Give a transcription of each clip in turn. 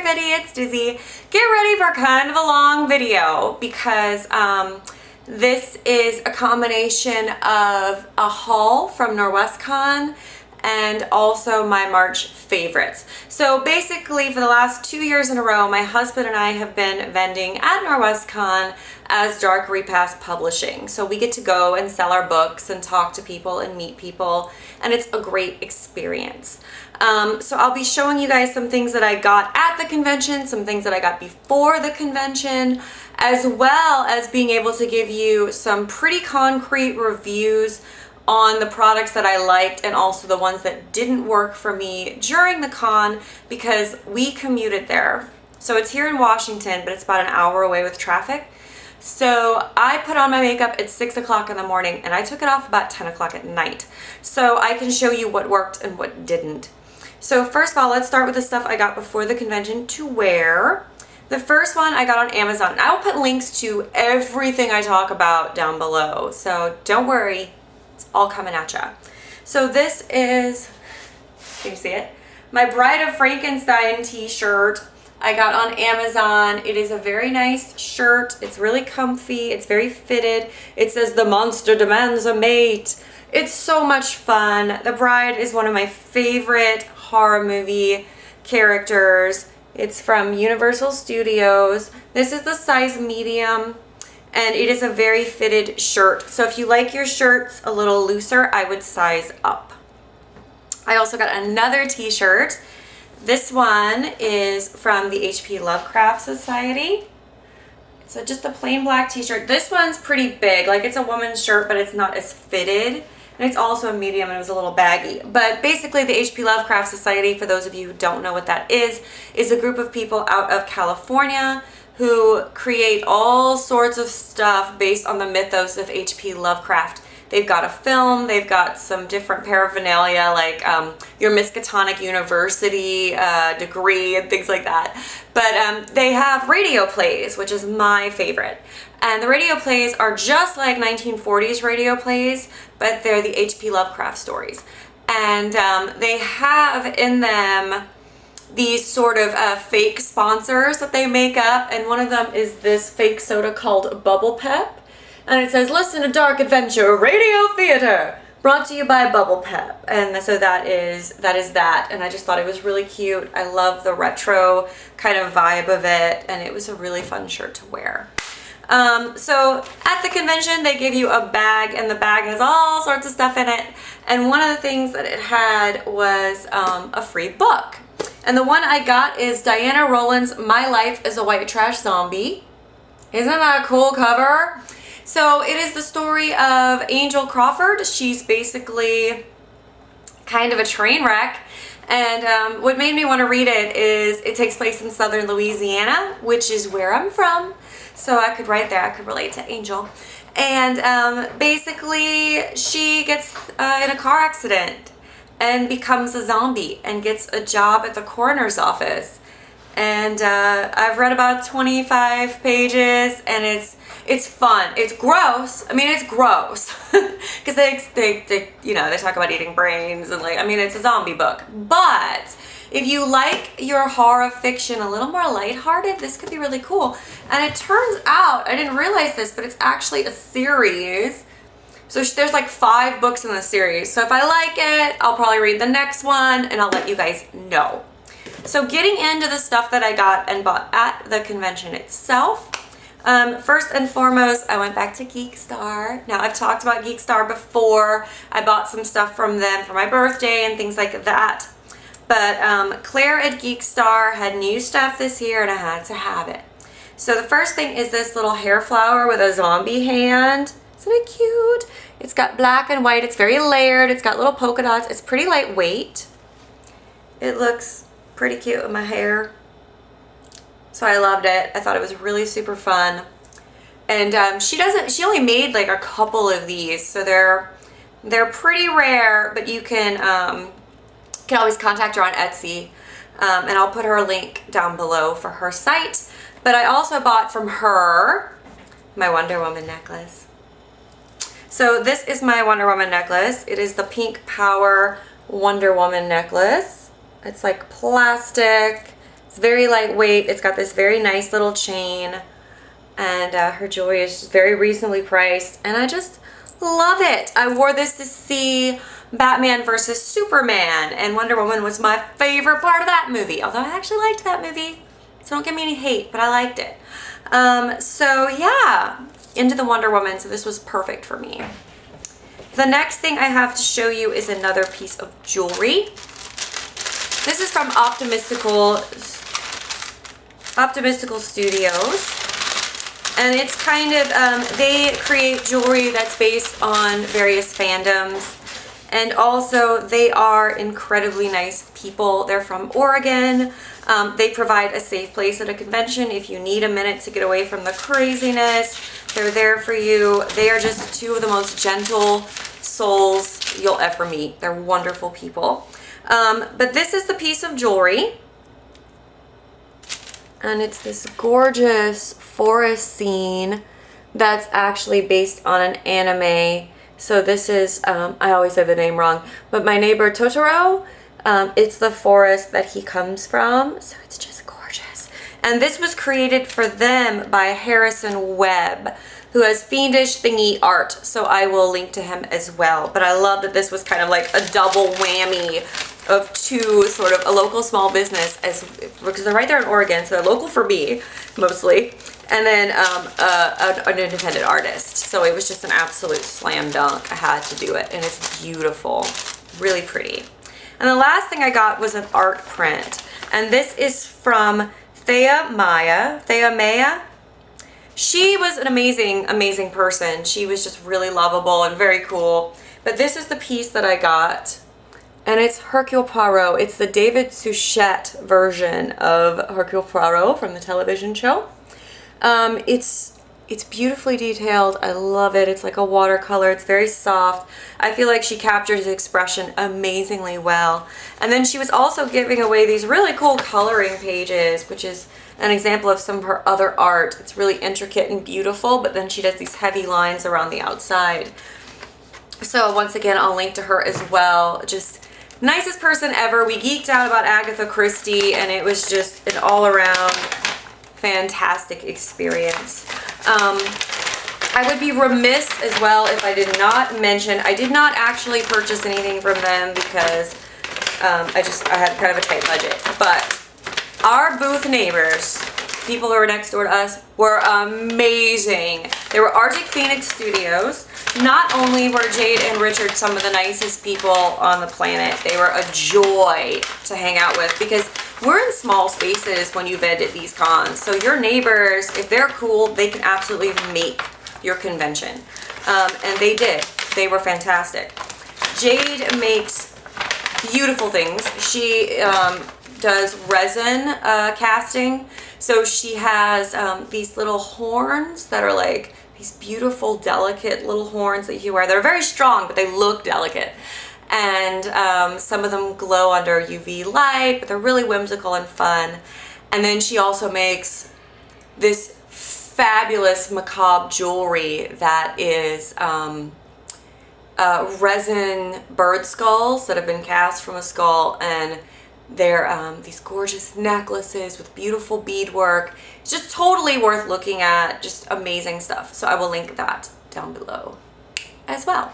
everybody, it's Dizzy. Get ready for kind of a long video because this is a combination of a haul from Norwescon and also my March favorites. So basically for the last 2 years in a row, my husband and I have been vending at Norwescon as Dark Repass Publishing. So we get to go and sell our books and talk to people and meet people, and it's a great experience. So I'll be showing you guys some things that I got at the convention, some things that I got before the convention, as well as being able to give you some pretty concrete reviews on the products that I liked and also the ones that didn't work for me during the con because we commuted there. So it's here in Washington, but it's about an hour away with traffic. So I put on my makeup at 6 o'clock in the morning and I took it off about 10 o'clock at night. So I can show you what worked and what didn't. So first of all, let's start with the stuff I got before the convention to wear. The first one I got on Amazon. I will put links to everything I talk about down below. So don't worry. It's all coming at ya. So this is, can you see it? My Bride of Frankenstein t-shirt I got on Amazon. It is a very nice shirt. It's really comfy. It's very fitted. It says the monster demands a mate. It's so much fun. The Bride is one of my favorite horror movie characters. It's from Universal Studios. This is the size medium. And it is a very fitted shirt. So if you like your shirts a little looser, I would size up. I also got another t-shirt. This one is from the HP Lovecraft Society. So just a plain black t-shirt. This one's pretty big. Like it's a woman's shirt, but it's not as fitted. And it's also a medium and it was a little baggy. But basically the HP Lovecraft Society, for those of you who don't know what that is a group of people out of California who create all sorts of stuff based on the mythos of H.P. Lovecraft. They've got a film, they've got some different paraphernalia like your Miskatonic University degree and things like that. But they have radio plays, which is my favorite. And the radio plays are just like 1940s radio plays, but they're the H.P. Lovecraft stories. And they have in them these sort of fake sponsors that they make up, and one of them is this fake soda called Bubble Pep, and it says listen to Dark Adventure Radio Theater brought to you by Bubble Pep. And so that is that, and I just thought it was really cute. I love the retro kind of vibe of it, and it was a really fun shirt to wear. So at the convention they give you a bag, and the bag has all sorts of stuff in it, and one of the things that it had was a free book. And the one I got is Diana Rowland's My Life as a White Trash Zombie. Isn't that a cool cover? So it is the story of Angel Crawford. She's basically kind of a train wreck. And what made me want to read it is it takes place in southern Louisiana, which is where I'm from. So I could write there, I could relate to Angel. And basically she gets in a car accident and becomes a zombie and gets a job at the coroner's office. And I've read about 25 pages, and it's fun. It's gross. I mean, it's gross because they you know, they talk about eating brains and like, I mean, it's a zombie book. But if you like your horror fiction a little more lighthearted, this could be really cool. And it turns out, I didn't realize this, but it's actually a series. So there's like 5 books in the series. So if I like it, I'll probably read the next one and I'll let you guys know. So getting into the stuff that I got and bought at the convention itself, first and foremost, I went back to Geekstar. Now I've talked about Geekstar before. I bought some stuff from them for my birthday and things like that. But Claire at Geekstar had new stuff this year and I had to have it. So the first thing is this little hair flower with a zombie hand. Isn't it cute? It's got black and white. It's very layered. It's got little polka dots. It's pretty lightweight. It looks pretty cute with my hair. So I loved it. I thought it was really super fun. And she only made like a couple of these. So they're pretty rare, but you can always contact her on Etsy. And I'll put her link down below for her site. But I also bought from her my Wonder Woman necklace. So this is my Wonder Woman necklace. It is the Pink Power Wonder Woman necklace. It's like plastic It's very lightweight. It's got this very nice little chain, and her jewelry is very reasonably priced, and I just love it. I wore this to see Batman versus Superman, and Wonder Woman was my favorite part of that movie, although I actually liked that movie, so don't give me any hate, but I liked it. So yeah, into the Wonder Woman, so this was perfect for me. The next thing I have to show you is another piece of jewelry. This is from Optimistical Studios. And it's kind of, they create jewelry that's based on various fandoms. And also, they are incredibly nice people. They're from Oregon. They provide a safe place at a convention if you need a minute to get away from the craziness. They're there for you. They are just two of the most gentle souls you'll ever meet. They're wonderful people. But this is the piece of jewelry. And it's this gorgeous forest scene that's actually based on an anime. So this is, I always say the name wrong, but My Neighbor Totoro. It's the forest that he comes from. So it's just gorgeous. And this was created for them by Harrison Webb, who has fiendish thingy art. So I will link to him as well. But I love that this was kind of like a double whammy of two, sort of a local small business, because they're right there in Oregon, so they're local for me mostly, and then an independent artist. So it was just an absolute slam dunk. I had to do it, and it's beautiful, really pretty. And the last thing I got was an art print, and this is from Thea Maya. She was an amazing person. She was just really lovable and very cool. But this is the piece that I got. And it's Hercule Poirot. It's the David Suchet version of Hercule Poirot from the television show. It's beautifully detailed. I love it. It's like a watercolor. It's very soft. I feel like she captured his expression amazingly well. And then she was also giving away these really cool coloring pages, which is an example of some of her other art. It's really intricate and beautiful, but then she does these heavy lines around the outside. So once again, I'll link to her as well. Just nicest person ever. We geeked out about Agatha Christie, and it was just an all-around fantastic experience. I would be remiss as well if I did not mention, I did not actually purchase anything from them because I had kind of a tight budget, but our booth neighbors, people who were next door to us, were amazing. They were Arctic Phoenix Studios. Not only were Jade and Richard some of the nicest people on the planet, they were a joy to hang out with, because we're in small spaces when you vend at these cons. So your neighbors, if they're cool, they can absolutely make your convention. And they did. They were fantastic. Jade makes beautiful things. She does resin casting. So she has these little horns that are like these beautiful, delicate little horns that you wear. They're very strong, but they look delicate. And some of them glow under UV light, but they're really whimsical and fun. And then she also makes this fabulous macabre jewelry that is resin bird skulls that have been cast from a skull, and they're these gorgeous necklaces with beautiful beadwork. It's just totally worth looking at, just amazing stuff. So I will link that down below as well.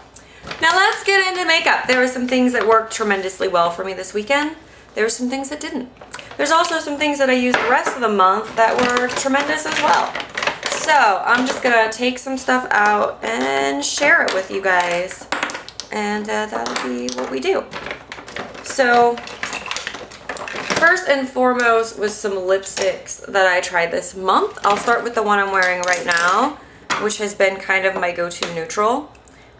Now let's get into makeup. There were some things that worked tremendously well for me this weekend. There were some things that didn't. There's also some things that I used the rest of the month that were tremendous as well. So I'm just gonna take some stuff out and share it with you guys. And that'll be what we do. So first and foremost was some lipsticks that I tried this month. I'll start with the one I'm wearing right now, which has been kind of my go-to neutral.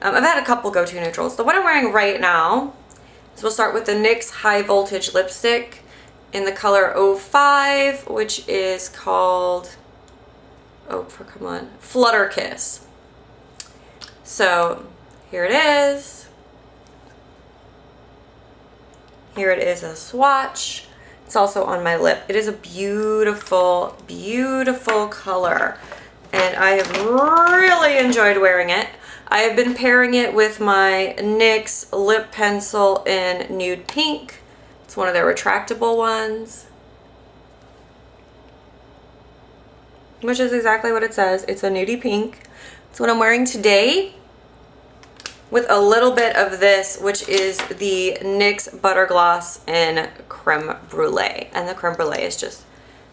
I've had a couple go-to neutrals. The one I'm wearing right now, so we'll start with the NYX High Voltage lipstick in the color 05, which is called, come on, Flutter Kiss. So here it is. Here it is a swatch. It's also on my lip. It is a beautiful, beautiful color, and I have really enjoyed wearing it. I have been pairing it with my NYX lip pencil in Nude Pink. It's one of their retractable ones. which is exactly what it says. It's a nudie pink. It's what I'm wearing today, with a little bit of this, which is the NYX Butter Gloss in Creme Brulee. And the Creme Brulee is just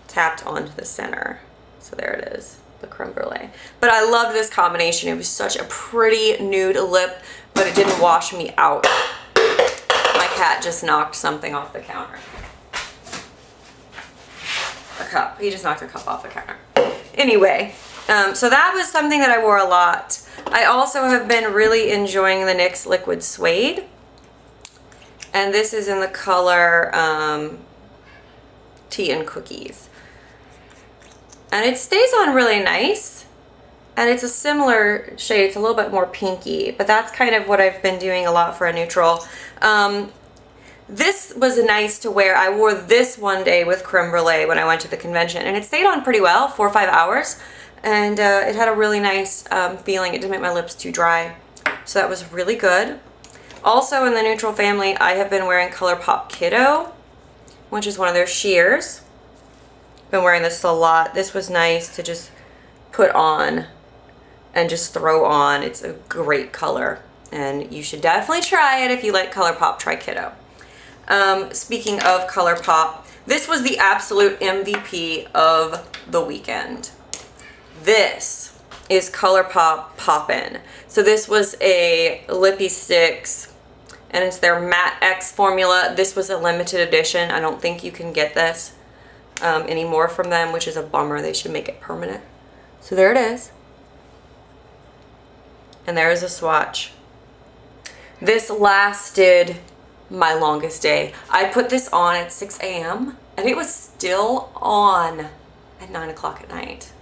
tapped onto the center. So there it is, the Creme Brulee. But I loved this combination. It was such a pretty nude lip, but it didn't wash me out. My cat just knocked something off the counter. A cup. He just knocked a cup off the counter. Anyway, so that was something that I wore a lot. I also have been really enjoying the NYX Liquid Suede. And this is in the color Tea and Cookies. And it stays on really nice. And it's a similar shade. It's a little bit more pinky. But that's kind of what I've been doing a lot for a neutral. This was nice to wear. I wore this one day with Creme Brulee when I went to the convention. And it stayed on pretty well, 4 or 5 hours. And it had a really nice feeling. It didn't make my lips too dry. So that was really good. Also in the neutral family, I have been wearing ColourPop Kiddo, which is one of their sheers. Been wearing this a lot. This was nice to just put on and just throw on. It's a great color. And you should definitely try it if you like ColourPop. Try Kiddo. Speaking of ColourPop, this was the absolute MVP of the weekend. This is ColourPop Poppin'. So this was a Lippy Sticks, and it's their Matte X formula. This was a limited edition. I don't think you can get this anymore from them, which is a bummer. They should make it permanent. So there it is. And there is a swatch. This lasted my longest day. I put this on at 6 a.m. and it was still on at 9 o'clock at night.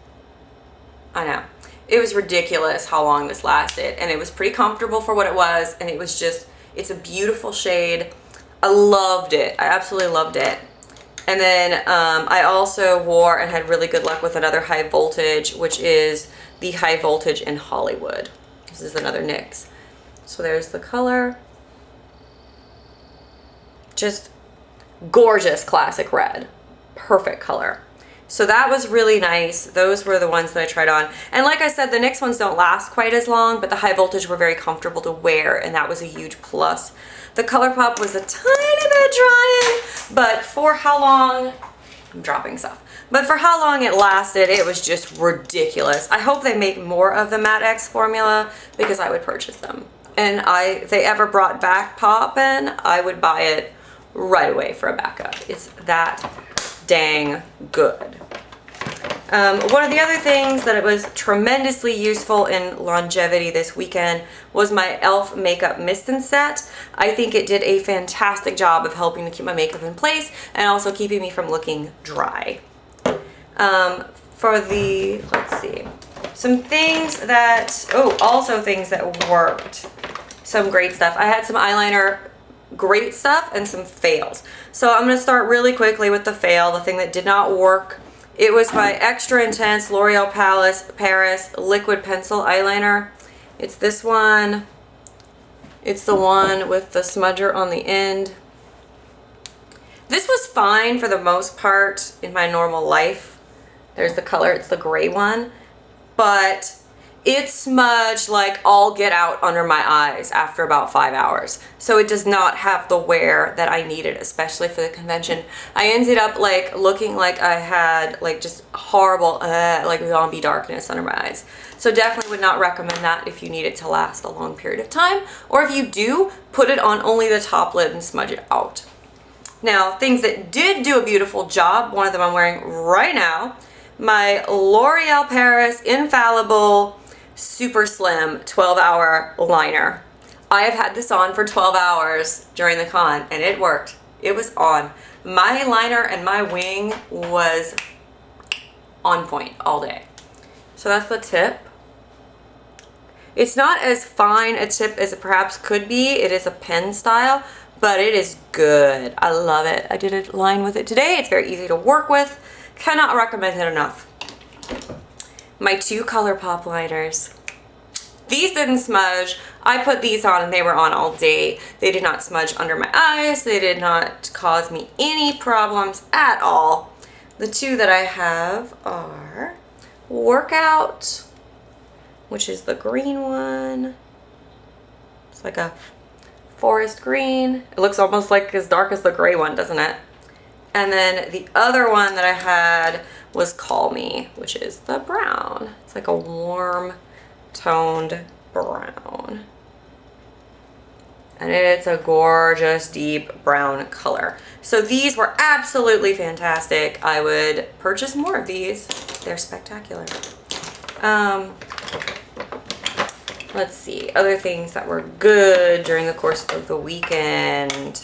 I know. It was ridiculous how long this lasted, and it was pretty comfortable for what it was, and it was just, it's a beautiful shade. I loved it. I absolutely loved it. And then I also wore and had really good luck with another high voltage, which is the High Voltage in Hollywood. This is another NYX. So there's the color. Just gorgeous classic red. Perfect color. So that was really nice. Those were the ones that I tried on. And like I said, the NYX ones don't last quite as long, but the High Voltage were very comfortable to wear, and that was a huge plus. The ColourPop was a tiny bit drying, but for how long, I'm dropping stuff, but for how long it lasted, it was just ridiculous. I hope they make more of the Matte X formula, because I would purchase them. And if they ever brought back Poppin', I would buy it right away for a backup. It's that dang good. One of the other things that it was tremendously useful in longevity this weekend was my e.l.f. makeup mist and set. I think it did a fantastic job of helping to keep my makeup in place and also keeping me from looking dry. For the, let's see, some things that, also things that worked. Some great stuff. I had some eyeliner great stuff and some fails. So I'm going to start really quickly with the fail, the thing that did not work. It was my Extra Intense L'Oreal Paris Liquid Pencil Eyeliner. It's this one. It's the one with the smudger on the end. This was fine for the most part in my normal life. There's the color, it's the gray one. But it smudged like all get out under my eyes after about 5 hours. So it does not have the wear that I needed, especially for the convention. I ended up like looking like I had like just horrible like zombie darkness under my eyes. So definitely would not recommend that if you need it to last a long period of time. Or if you do, put it on only the top lid and smudge it out. Now, things that did do a beautiful job, one of them I'm wearing right now, my L'Oreal Paris Infallible Super Slim 12-hour liner. I have had this on for 12 hours during the con, and it worked. It was on. My liner and my wing was on point all day. So that's the tip. It's not as fine a tip as it perhaps could be. It is a pen style, but it is good. I love it. I did a line with it today. It's very easy to work with. Cannot recommend it enough. My 2 ColourPop liners. These didn't smudge. I put these on and they were on all day. They did not smudge under my eyes. They did not cause me any problems at all. The 2 that I have are Workout, which is the green one. It's like a forest green. It looks almost like as dark as the gray one, doesn't it? And then the other one that I had was Call Me, which is the brown. It's like a warm toned brown. And it's a gorgeous deep brown color. So these were absolutely fantastic. I would purchase more of these. They're spectacular. Let's see, other things that were good during the course of the weekend.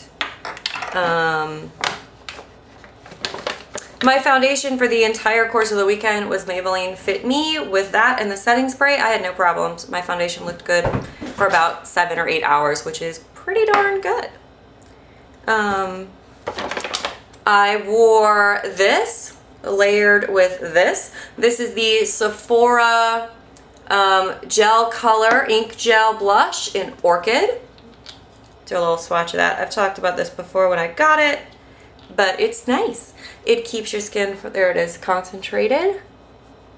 My foundation for the entire course of the weekend was Maybelline Fit Me. With that and the setting spray, I had no problems. My foundation looked good for about 7 or 8 hours, which is pretty darn good. I wore this layered with this. This is the Sephora gel color ink gel blush in Orchid. Do a little swatch of that. I've talked about this before when I got it, but it's nice. It keeps your skin, there it is, concentrated.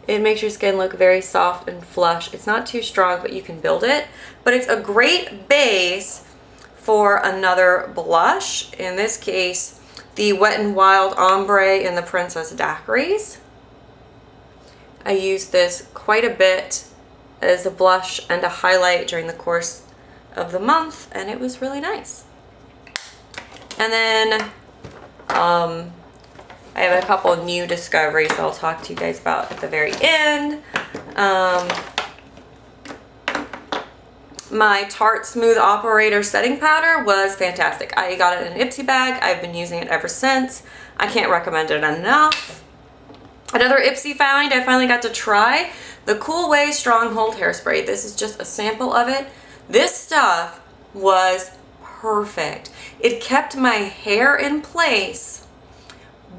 It makes your skin look very soft and flush. It's not too strong, but you can build it. But it's a great base for another blush. In this case, the Wet n Wild Ombre in the Princess Daiquiris. I used this quite a bit as a blush and a highlight during the course of the month, and it was really nice. And then I have a couple of new discoveries I'll talk to you guys about at the very end. My Tarte Smooth Operator setting powder was fantastic. I got it in an Ipsy bag. I've been using it ever since. I can't recommend it enough. Another Ipsy find I finally got to try, the Cool Way Stronghold Hairspray. This is just a sample of it. This stuff was perfect. It kept my hair in place,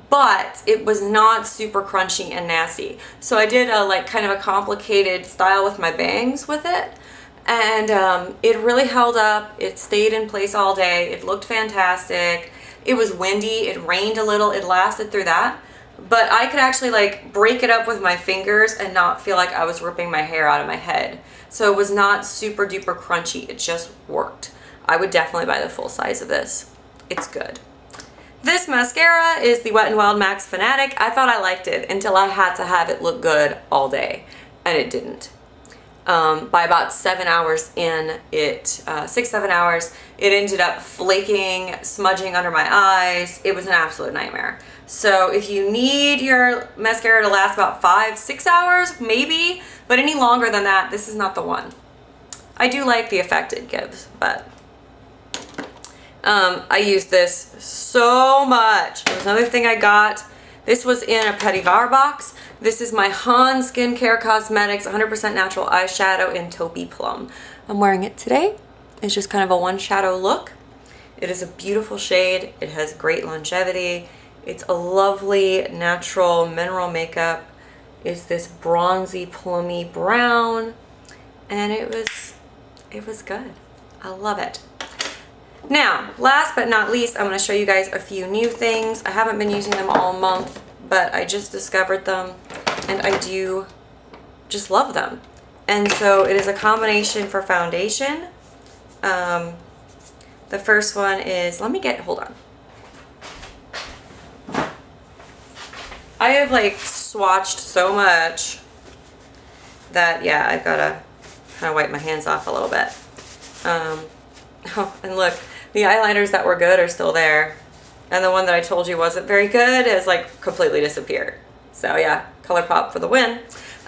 but it was not super crunchy and nasty. So I did a kind of a complicated style with my bangs with it, and it really held up. It stayed in place all day. It looked fantastic. It was windy. It rained a little. It lasted through that. But I could actually break it up with my fingers and not feel like I was ripping my hair out of my head. So it was not super duper crunchy. It just worked. I would definitely buy the full size of this. It's good. This mascara is the Wet n Wild Max Fanatic. I thought I liked it until I had to have it look good all day, and it didn't. By about 7 hours in, 6-7 hours, it ended up flaking, smudging under my eyes. It was an absolute nightmare. So if you need your mascara to last about 5-6 hours, maybe, but any longer than that, this is not the one. I do like the effect it gives, but I use this so much. There was another thing I got. This was in a Petit Var box. This is my Han Skincare Cosmetics 100% natural eyeshadow in Taupey Plum. I'm wearing it today. It's just kind of a one shadow look. It is a beautiful shade. It has great longevity. It's a lovely natural mineral makeup. It's this bronzy plummy brown, and it was good. I love it. Now, last but not least, I'm going to show you guys a few new things. I haven't been using them all month, but I just discovered them, and I do just love them. And so it is a combination for foundation. The first one is, hold on. I have swatched so much that, yeah, I've got to kind of wipe my hands off a little bit. Oh, and look, the eyeliners that were good are still there. And the one that I told you wasn't very good has completely disappeared. So yeah, ColourPop for the win.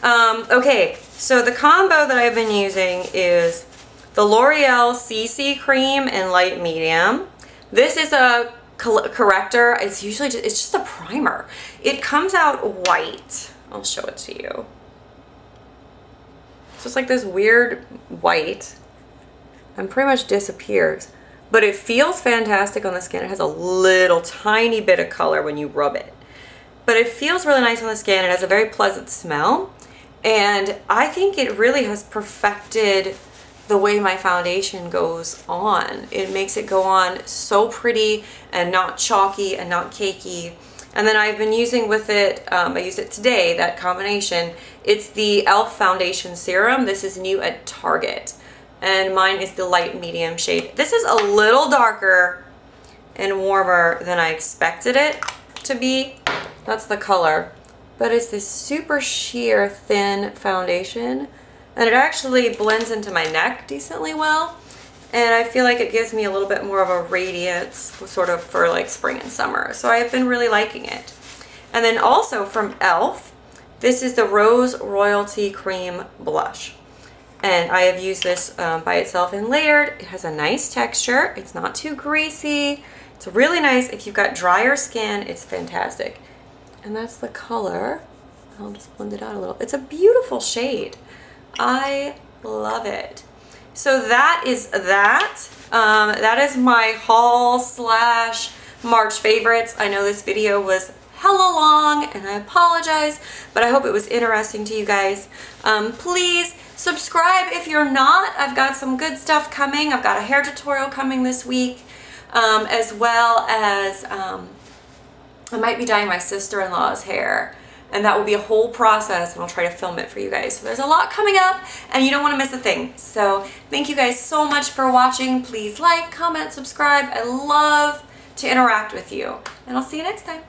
Okay, so the combo that I've been using is the L'Oreal CC Cream in light medium. This is a corrector. It's usually it's just a primer. It comes out white. I'll show it to you. So it's this weird white and pretty much disappears, but it feels fantastic on the skin. It has a little tiny bit of color when you rub it, but it feels really nice on the skin. It has a very pleasant smell, and I think it really has perfected the way my foundation goes on. It makes it go on so pretty and not chalky and not cakey. And then I've been using with it, I used it today, that combination. It's the e.l.f. Foundation Serum. This is new at Target. And mine is the light medium shade. This is a little darker and warmer than I expected it to be. That's the color. But it's this super sheer thin foundation. And it actually blends into my neck decently well. And I feel like it gives me a little bit more of a radiance sort of for like spring and summer. So I've been really liking it. And then also from e.l.f., this is the Rose Royalty Cream Blush. And I have used this by itself and layered. It has a nice texture. It's not too greasy. It's really nice. If you've got drier skin, it's fantastic. And that's the color. I'll just blend it out a little. It's a beautiful shade. I love it. So that is that. That is my haul slash March favorites. I know this video was hella long and I apologize, but I hope it was interesting to you guys. Please subscribe if you're not. I've got some good stuff coming. I've got a hair tutorial coming this week, as well as I might be dyeing my sister-in-law's hair. And that will be a whole process, and I'll try to film it for you guys. So there's a lot coming up, and you don't want to miss a thing. So thank you guys so much for watching. Please like, comment, subscribe. I love to interact with you. And I'll see you next time.